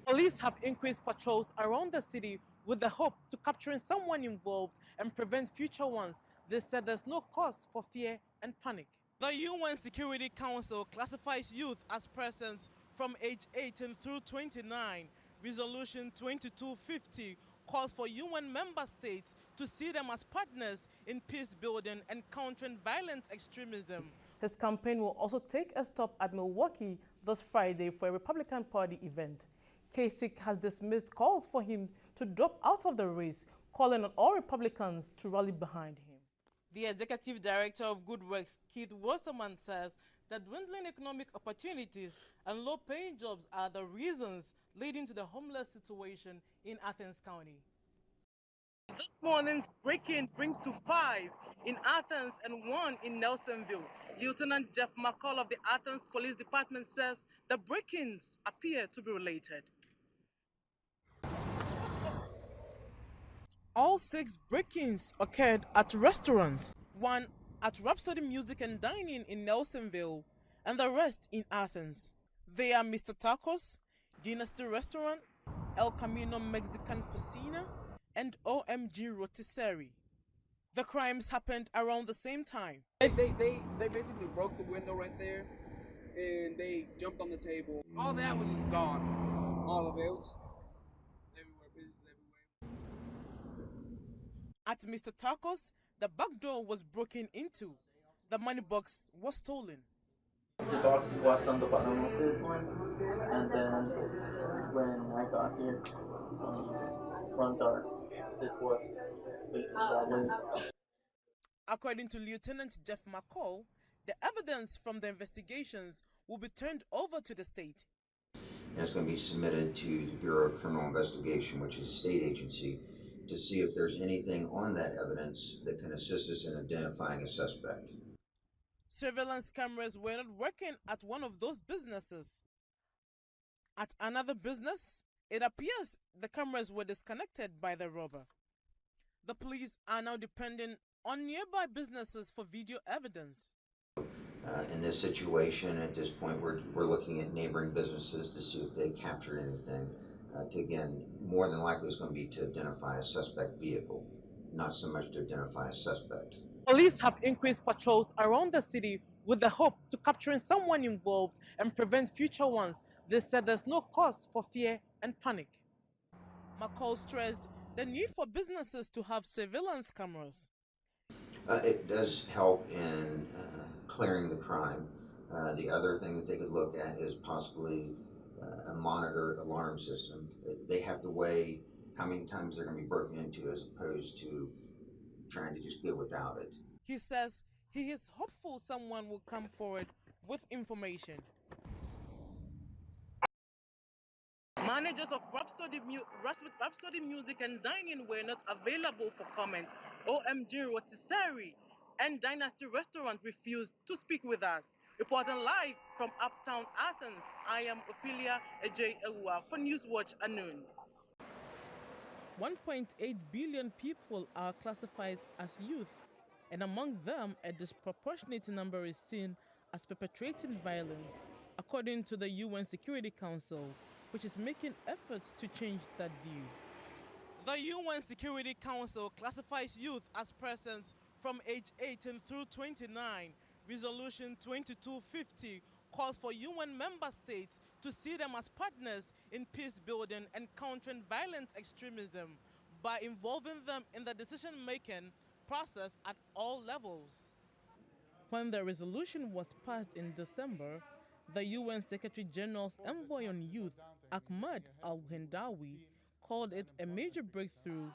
Police have increased patrols around the city with the hope to capturing someone involved and prevent future ones. They said there's no cause for fear and panic. The UN Security Council classifies youth as persons from age 18 through 29. Resolution 2250 calls for UN member states to see them as partners in peace building and countering violent extremism. His campaign will also take a stop at Milwaukee this Friday for a Republican Party event. Kasich has dismissed calls for him to drop out of the race, calling on all Republicans to rally behind him. The executive director of Good Works, Keith Wasserman, says that dwindling economic opportunities and low-paying jobs are the reasons leading to the homeless situation in Athens County. This morning's break-in brings to 5 in Athens and 1 in Nelsonville. Lieutenant Jeff McCall of the Athens Police Department says the break-ins appear to be related. All 6 break-ins occurred at restaurants, one at Rhapsody Music and Dining in Nelsonville, and the rest in Athens. They are Mr. Tacos, Dynasty Restaurant, El Camino Mexican Cocina, and OMG Rotisserie. The crimes happened around the same time. They basically broke the window right there, and they jumped on the table. All that was just gone. All of it was just everywhere, business everywhere. At Mr. Tacos, the back door was broken into. The money box was stolen. The box was on the bottom of this one, and then when I got here from front door, this was facing that way. According to Lieutenant Jeff McCall, the evidence from the investigations will be turned over to the state. And it's going to be submitted to the Bureau of Criminal Investigation, which is a state agency, to see if there's anything on that evidence that can assist us in identifying a suspect. Surveillance cameras were not working at one of those businesses. At another business, it appears the cameras were disconnected by the robber. The police are now depending on nearby businesses for video evidence. In this situation, at this point, we're looking at neighboring businesses to see if they captured anything. Again, more than likely it's going to be to identify a suspect vehicle, not so much to identify a suspect. Police have increased patrols around the city with the hope to capturing someone involved and prevent future ones. They said there's no cause for fear and panic. McCall stressed the need for businesses to have surveillance cameras. It does help in clearing the crime. The other thing that they could look at is possibly a monitor alarm system. They have to weigh how many times they're going to be broken into as opposed to trying to just go without it. He says he is hopeful someone will come forward with information. Managers of Rhapsody Music and Dining were not available for comment. OMG Rotisserie and Dynasty Restaurant refused to speak with us. Reporting live from Uptown Athens, I am Ophelia Adjei-Awuah for Newswatch at noon. 1.8 billion people are classified as youth, and among them, a disproportionate number is seen as perpetrating violence, according to the UN Security Council, which is making efforts to change that view. The UN Security Council classifies youth as persons from age 18 through 29. Resolution 2250 calls for UN member states to see them as partners in peace building and countering violent extremism by involving them in the decision-making process at all levels. When the resolution was passed in December, the UN Secretary General's envoy on youth, Ahmed Al-Hindawi, called it a major breakthrough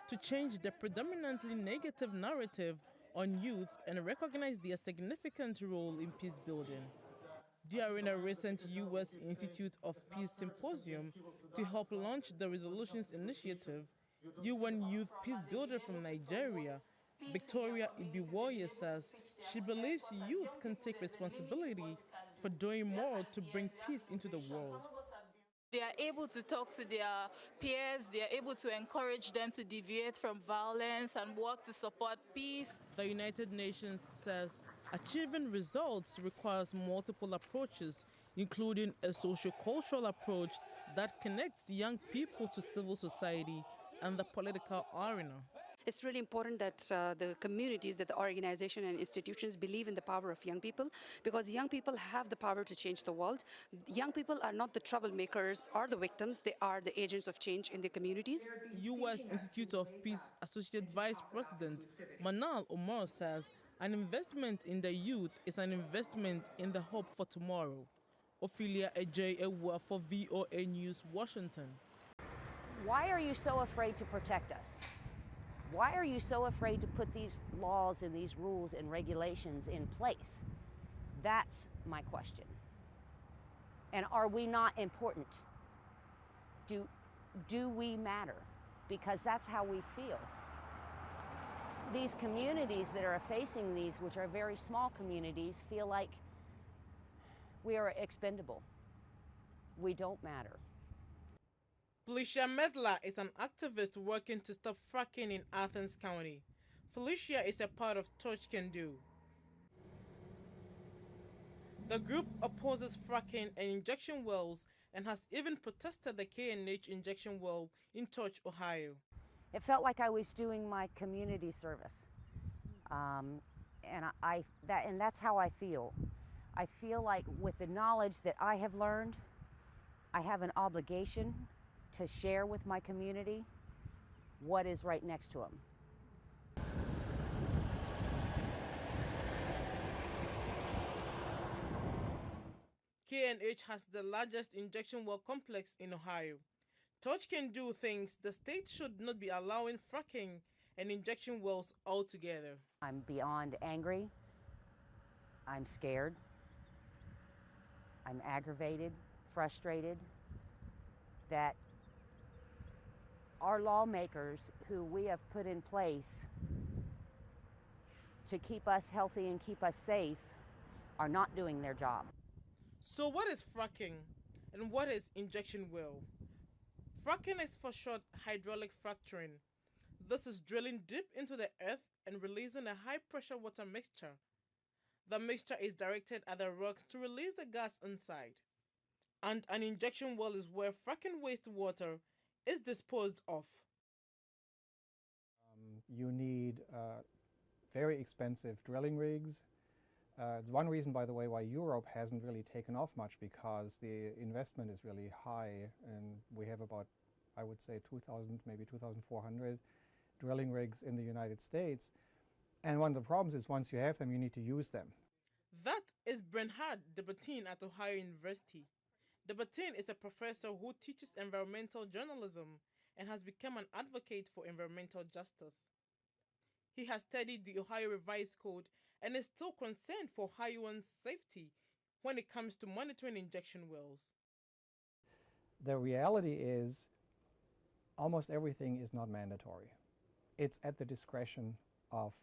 to change the predominantly negative narrative on youth and recognize their significant role in peace building. During a recent U.S. Institute of Peace symposium to help launch the resolution's initiative, UN Youth Peace Builder from Nigeria, Victoria Ibiwoye, says she believes youth can take responsibility for doing more to bring peace into the world. They are able to talk to their peers, they are able to encourage them to deviate from violence and work to support peace. The United Nations says Achieving results requires multiple approaches, including a socio-cultural approach that connects young people to civil society and the political arena. It's really important that the communities, that the organization and institutions believe in the power of young people, because young people have the power to change the world. Young people are not the troublemakers or the victims, they are the agents of change in their communities. U.S. Institute of Peace Associate Vice President Manal Omar says an investment in the youth is an investment in the hope for tomorrow. Ophelia Adjei-Awuah for VOA News, Washington. Why are you so afraid to protect us? Why are you so afraid to put these laws and these rules and regulations in place? That's my question. And are we not important? Do we matter? Because that's how we feel. These communities that are facing these, which are very small communities, feel like we are expendable. We don't matter. Felicia Medla is an activist working to stop fracking in Athens County. Felicia is a part of Touch Can Do. The group opposes fracking and injection wells and has even protested the K&H injection well in Touch, Ohio. It felt like I was doing my community service. And that's how I feel. I feel like with the knowledge that I have learned, I have an obligation to share with my community what is right next to them. K&H has the largest injection well complex in Ohio. Touch Can Do thinks the state should not be allowing fracking and injection wells altogether. I'm beyond angry. I'm scared. I'm aggravated, frustrated that our lawmakers who we have put in place to keep us healthy and keep us safe are not doing their job. So what is fracking and what is injection well? Fracking is for short hydraulic fracturing. This is drilling deep into the earth and releasing a high-pressure water mixture. The mixture is directed at the rocks to release the gas inside. And an injection well is where fracking wastewater is disposed of. You need very expensive drilling rigs. It's one reason, by the way, why Europe hasn't really taken off much, because the investment is really high, and we have about, I would say, 2,000, maybe 2,400 drilling rigs in the United States. And one of the problems is once you have them, you need to use them. That is Bernhard Debatin at Ohio University. Debatin is a professor who teaches environmental journalism and has become an advocate for environmental justice. He has studied the Ohio Revised Code and is still concerned for Ohioans' safety when it comes to monitoring injection wells. The reality is almost everything is not mandatory. It's at the discretion of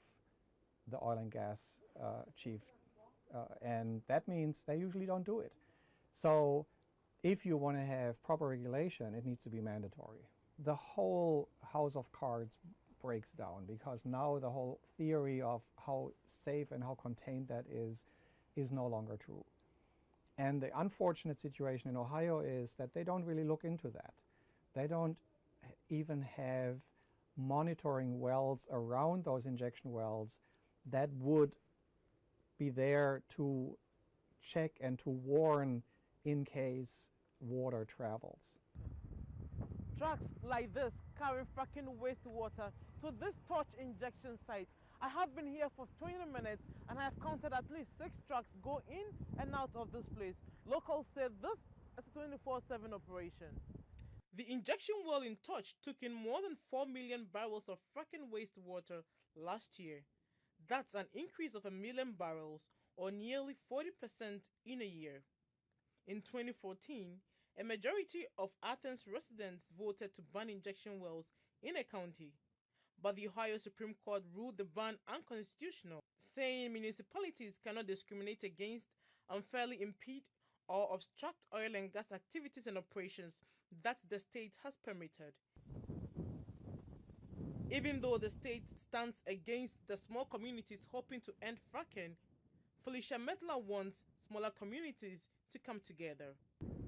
the oil and gas chief, and that means they usually don't do it. So if you want to have proper regulation, it needs to be mandatory. The whole house of cards breaks down, because now the whole theory of how safe and how contained that is no longer true. And the unfortunate situation in Ohio is that they don't really look into that. They don't even have monitoring wells around those injection wells that would be there to check and to warn in case water travels. Trucks like this carrying fracking wastewater to this Touch injection site. I have been here for 20 minutes and I have counted at least 6 trucks go in and out of this place. Locals say this is a 24/7 operation. The injection well in Touch took in more than 4 million barrels of fracking wastewater last year. That's an increase of 1 million barrels, or nearly 40% in a year. In 2014, a majority of Athens residents voted to ban injection wells in a county. But the Ohio Supreme Court ruled the ban unconstitutional, saying municipalities cannot discriminate against, unfairly impede, or obstruct oil and gas activities and operations that the state has permitted. Even though the state stands against the small communities hoping to end fracking, Felicia Metler wants smaller communities to come together.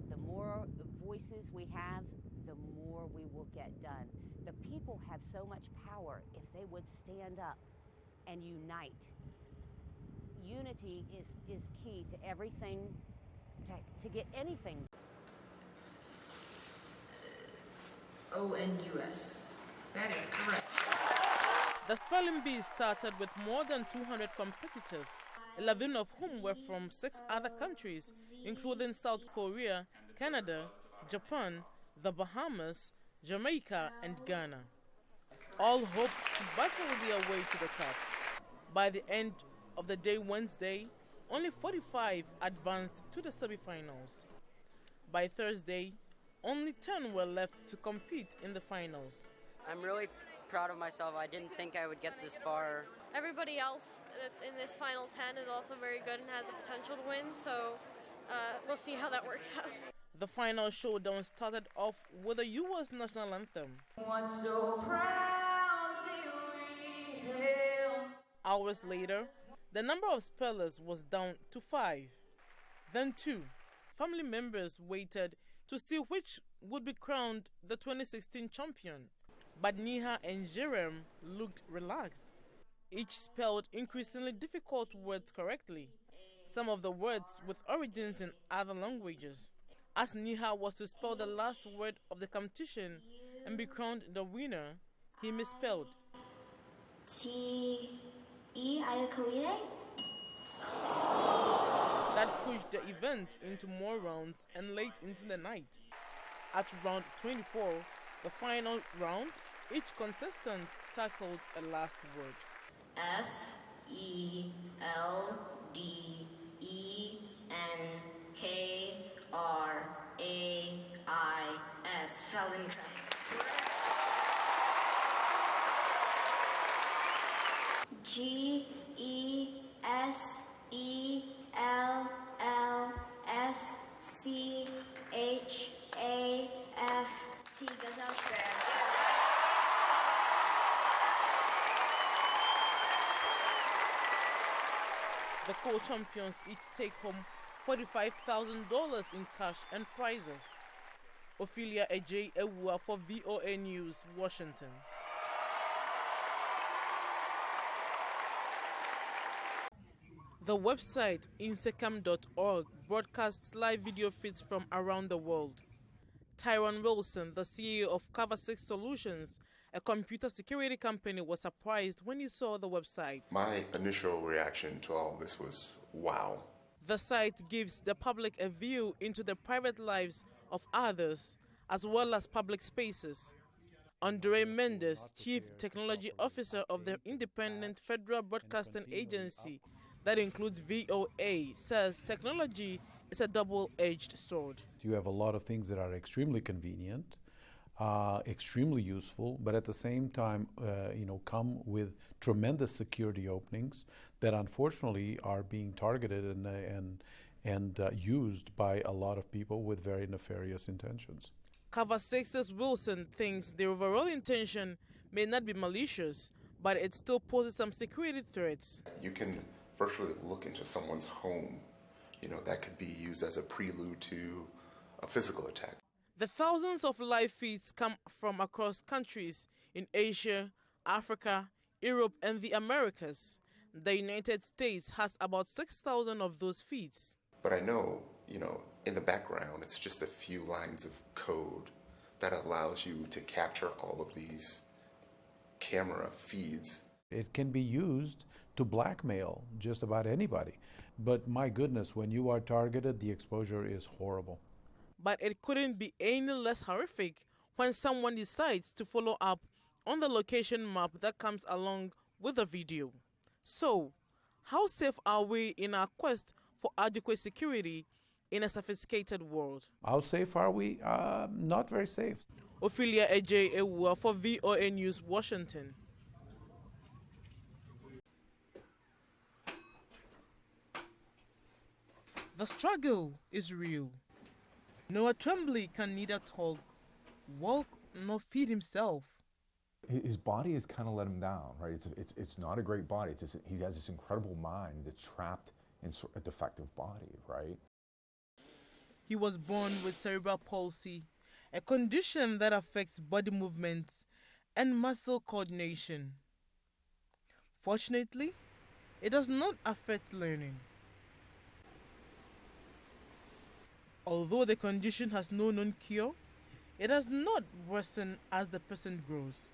The more voices we have, the more we will get done. The people have so much power if they would stand up and unite. Unity is key to everything, to get anything. ONUS. That is correct. The spelling bee started with more than 200 competitors, 11 of whom were from 6 other countries, including South Korea, Canada, Japan, the Bahamas, Jamaica, and Ghana. All hoped to battle their way to the top. By the end of the day Wednesday, only 45 advanced to the semi-finals. By Thursday, only 10 were left to compete in the finals. I'm really proud of myself. I didn't think I would get this far. Everybody else that's in this final 10 is also very good and has the potential to win, so we'll see how that works out. The final showdown started off with the U.S. national anthem. So proudly we hail. Hours later, the number of spellers was down to 5. Then 2. Family members waited to see which would be crowned the 2016 champion. But Niha and Jerem looked relaxed. Each spelled increasingly difficult words correctly, some of the words with origins in other languages. As Niha was to spell the last word of the competition and be crowned the winner, he misspelled. T-E-I-K-O-I-E? That pushed the event into more rounds and late into the night. At round 24, the final round, each contestant tackled a last word. Feldenkrais. Feldenkrais. G-E-S-E-L-L-S-C-H-A-F-T. Gesellschaft. The co-champions each take home $45,000 in cash and prizes. Ophelia Adjei-Awuah for VOA News, Washington. The website insecam.org broadcasts live video feeds from around the world. Tyron Wilson, the CEO of Cover 6 Solutions, a computer security company, was surprised when he saw the website. My initial reaction to all this was, wow. The site gives the public a view into the private lives of others, as well as public spaces. Andre Mendes, Chief Technology Officer of the Independent Federal Broadcasting Agency, that includes VOA, says technology is a double-edged sword. You have a lot of things that are extremely convenient, extremely useful, but at the same time, come with tremendous security openings that unfortunately are being targeted and used by a lot of people with very nefarious intentions. Cover 6's Wilson thinks the overall intention may not be malicious, but it still poses some security threats. You can virtually look into someone's home. That could be used as a prelude to a physical attack. The thousands of live feeds come from across countries in Asia, Africa, Europe, and the Americas. The United States has about 6,000 of those feeds. But I know, in the background, it's just a few lines of code that allows you to capture all of these camera feeds. It can be used to blackmail just about anybody. But my goodness, when you are targeted, the exposure is horrible. But it couldn't be any less horrific when someone decides to follow up on the location map that comes along with the video. So, how safe are we in our quest for adequate security in a sophisticated world? How safe are we? Not very safe. Ophelia Adjei-Awuah for VOA News, Washington. The struggle is real. Noah Tremblay can neither talk, walk, nor feed himself. His body has kind of let him down, right? It's not a great body. He has this incredible mind that's trapped in a defective body, right? He was born with cerebral palsy, a condition that affects body movements and muscle coordination. Fortunately, it does not affect learning. Although the condition has no known cure, it does not worsen as the person grows.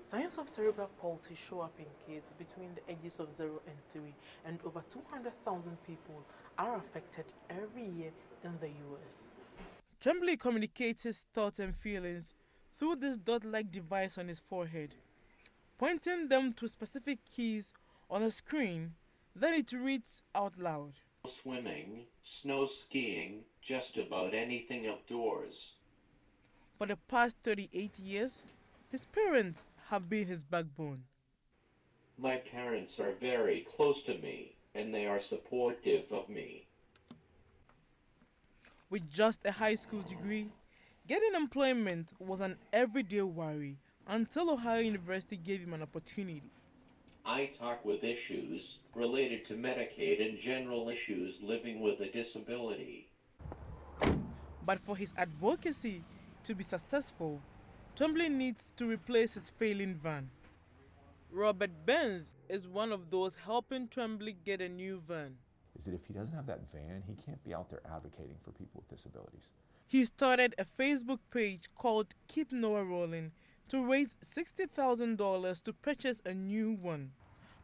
Signs of cerebral palsy show up in kids between the ages of 0 and 3, and over 200,000 people are affected every year in the US. Tremblay communicates his thoughts and feelings through this dot-like device on his forehead, pointing them to specific keys on a screen. Then it reads out loud. Swimming, snow skiing, just about anything outdoors. For the past 38 years, his parents have been his backbone. My parents are very close to me, and they are supportive of me. With just a high school degree, getting employment was an everyday worry until Ohio University gave him an opportunity. I talk with issues related to Medicaid and general issues living with a disability. But for his advocacy to be successful, Tremblay needs to replace his failing van. Robert Benz is one of those helping Tremblay get a new van. Is that if he doesn't have that van, he can't be out there advocating for people with disabilities. He started a Facebook page called Keep Noah Rolling to raise $60,000 to purchase a new one.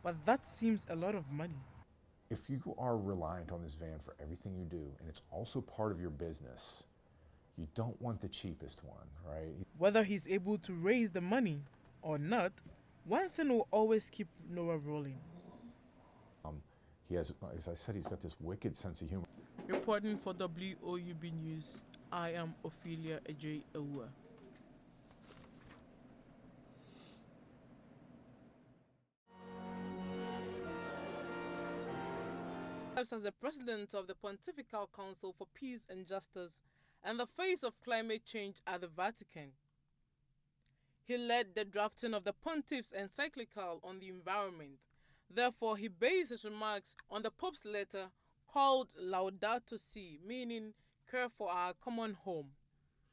But that seems a lot of money. If you are reliant on this van for everything you do, and it's also part of your business, you don't want the cheapest one, right? Whether he's able to raise the money or not, one thing will always keep Noah rolling. He has, as I said, he's got this wicked sense of humor. Reporting for WOUB News, I am Ophelia Adjei-Awuah. As the president of the Pontifical Council for Peace and Justice and the face of climate change at the Vatican. He led the drafting of the Pontiff's encyclical on the environment. Therefore, he based his remarks on the Pope's letter called Laudato Si, meaning care for our common home.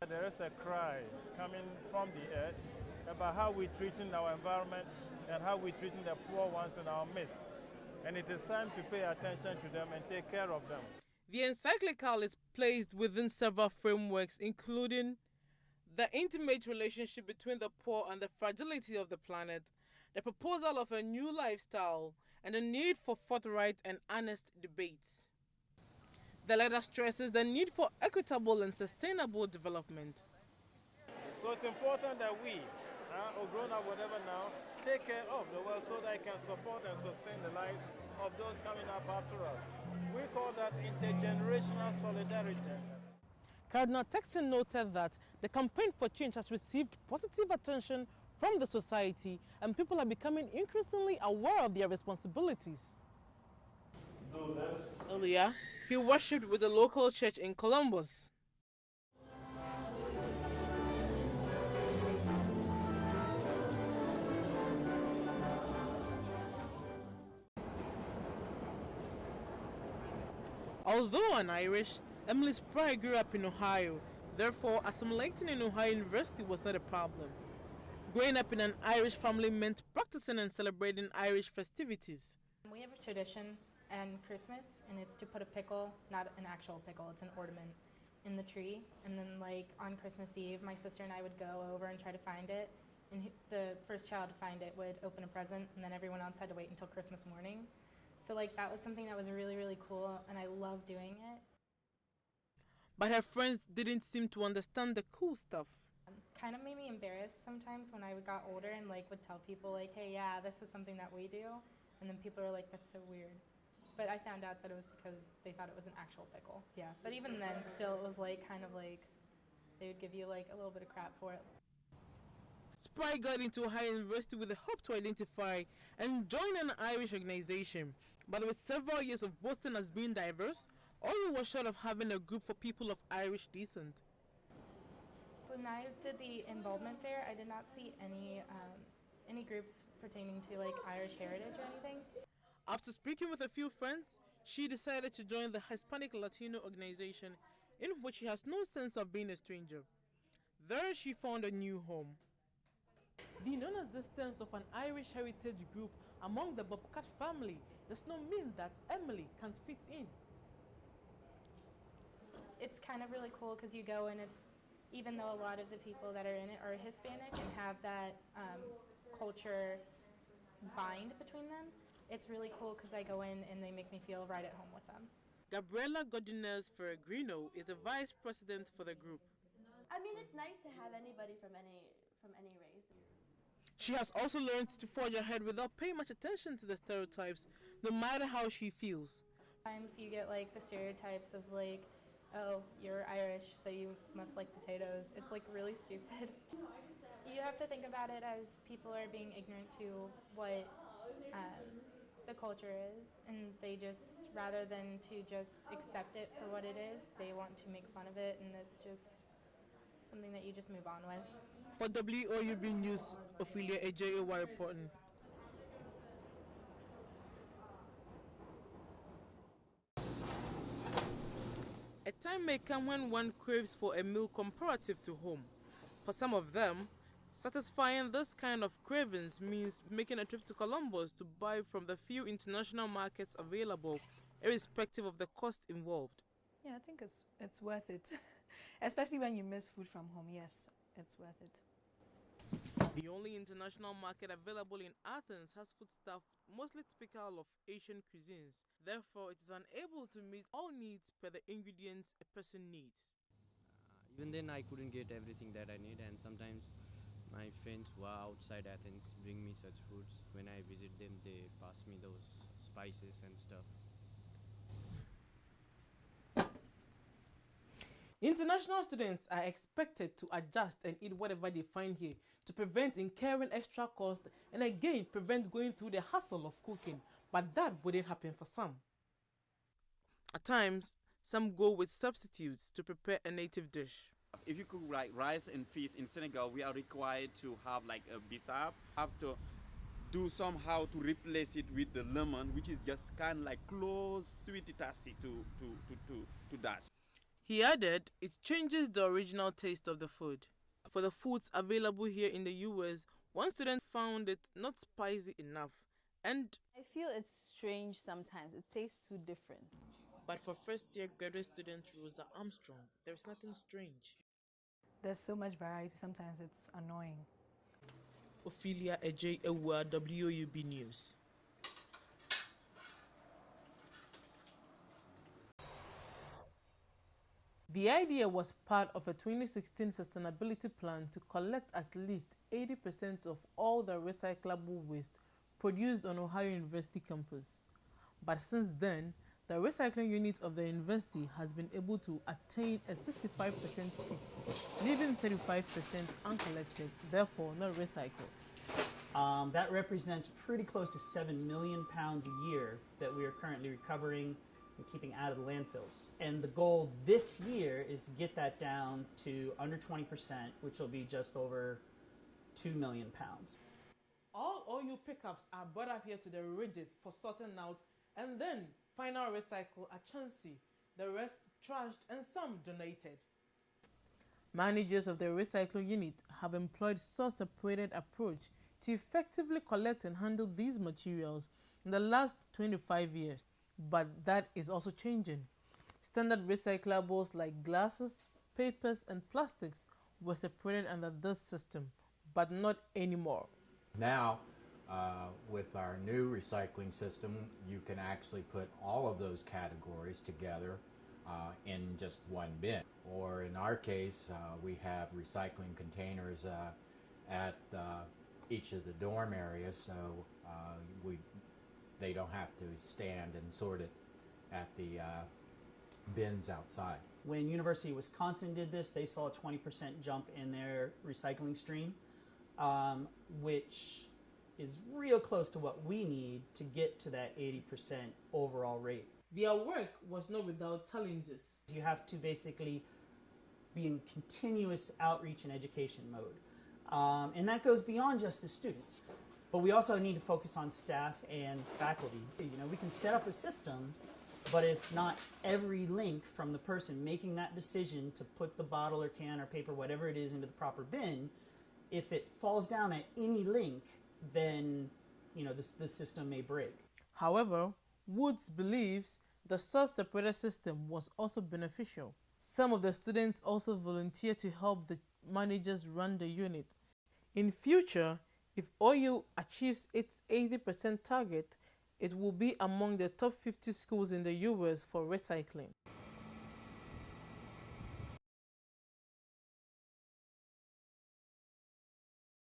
There is a cry coming from the earth about how we're treating our environment and how we're treating the poor ones in our midst. And it is time to pay attention to them and take care of them. The encyclical is placed within several frameworks, including the intimate relationship between the poor and the fragility of the planet, the proposal of a new lifestyle, and the need for forthright and honest debates. The letter stresses the need for equitable and sustainable development. So it's important that we, or grown up whatever now, take care of the world so that it can support and sustain the life of those coming up after us. We call that intergenerational solidarity. Cardinal Texan noted that the campaign for change has received positive attention from the society and people are becoming increasingly aware of their responsibilities. Do this. Earlier, he worshipped with the local church in Columbus. Although an Irish, Emily Spry grew up in Ohio. Therefore, assimilating in Ohio University was not a problem. Growing up in an Irish family meant practicing and celebrating Irish festivities. We have a tradition and Christmas, and it's to put a pickle, not an actual pickle, it's an ornament, in the tree. And then like on Christmas Eve, my sister and I would go over and try to find it. And the first child to find it would open a present, and then everyone else had to wait until Christmas morning. So like that was something that was really, really cool, and I loved doing it. But her friends didn't seem to understand the cool stuff. Kind of made me embarrassed sometimes when I got older and like would tell people like, hey, yeah, this is something that we do. And then people are like, that's so weird. But I found out that it was because they thought it was an actual pickle. Yeah, but even then still it was like kind of like they would give you like a little bit of crap for it. Spry got into Ohio University with the hope to identify and join an Irish organization. But with several years of boasting as being diverse, all was short of having a group for people of Irish descent. When I did the involvement fair, I did not see any any groups pertaining to like Irish heritage or anything. After speaking with a few friends, she decided to join the Hispanic Latino organization, in which she has no sense of being a stranger. There she found a new home. The non-existence of an Irish heritage group among the Bobcat family does not mean that Emily can't fit in. It's kind of really cool because you go and it's, even though a lot of the people that are in it are Hispanic and have that culture bind between them, it's really cool because I go in and they make me feel right at home with them. Gabriela Godinez Ferregrino is the vice president for the group. I mean, it's nice to have anybody from any race. She has also learned to forge ahead without paying much attention to the stereotypes, no matter how she feels. Sometimes you get like the stereotypes of like, oh, you're Irish, so you must like potatoes. It's like really stupid. You have to think about it as people are being ignorant to what the culture is, and they just, rather than to just accept it for what it is, they want to make fun of it, and it's just something that you just move on with. For WOUB News, Ophelia Adjei-Awuah reporting. A time may come when one craves for a meal comparative to home. For some of them, satisfying this kind of cravings means making a trip to Columbus to buy from the few international markets available, irrespective of the cost involved. Yeah, I think it's worth it. Especially when you miss food from home, yes, it's worth it. The only international market available in Athens has foodstuff mostly typical of Asian cuisines. Therefore, it is unable to meet all needs per the ingredients a person needs. Even then, I couldn't get everything that I need, and sometimes my friends who are outside Athens bring me such foods. When I visit them, they pass me those spices and stuff. International students are expected to adjust and eat whatever they find here to prevent incurring extra cost and again prevent going through the hassle of cooking, but that wouldn't happen for some. At times, some go with substitutes to prepare a native dish. If you cook like rice and fish in Senegal, we are required to have like a bisap. Have to do somehow to replace it with the lemon, which is just kind of like close, sweety, tasty to that. He added, it changes the original taste of the food. For the foods available here in the US, one student found it not spicy enough, and I feel it's strange sometimes. It tastes too different. But for first-year graduate student Rosa Armstrong, there is nothing strange. There's so much variety, sometimes it's annoying. Ophelia Adjei-Awuah, WOUB News. The idea was part of a 2016 sustainability plan to collect at least 80% of all the recyclable waste produced on Ohio University campus. But since then, the recycling unit of the university has been able to attain a 65% fit, leaving 35% uncollected, therefore not recycled. That represents pretty close to 7 million pounds a year that we are currently recovering and keeping out of the landfills. And the goal this year is to get that down to under 20%, which will be just over 2 million pounds. All OU pickups are brought up here to the ridges for sorting out and then final recycle at Chansey, the rest trashed and some donated. Managers of the recycling unit have employed source-separated approach to effectively collect and handle these materials in the last 25 years. But that is also changing. Standard recyclables like glasses, papers, and plastics were separated under this system, but not anymore. Now, with our new recycling system, you can actually put all of those categories together in just one bin. Or in our case, we have recycling containers at each of the dorm areas, so they don't have to stand and sort it at the bins outside. When University of Wisconsin did this, they saw a 20% jump in their recycling stream, which is real close to what we need to get to that 80% overall rate. Their work was not without challenges. You have to basically be in continuous outreach and education mode. And that goes beyond just the students. But we also need to focus on staff and faculty. We can set up a system, but if not every link from the person making that decision to put the bottle or can or paper, whatever it is, into the proper bin, if it falls down at any link, then the system may break. However, Woods believes the source separator system was also beneficial. Some of the students also volunteered to help the managers run the unit. In future, if OU achieves its 80% target, it will be among the top 50 schools in the US for recycling.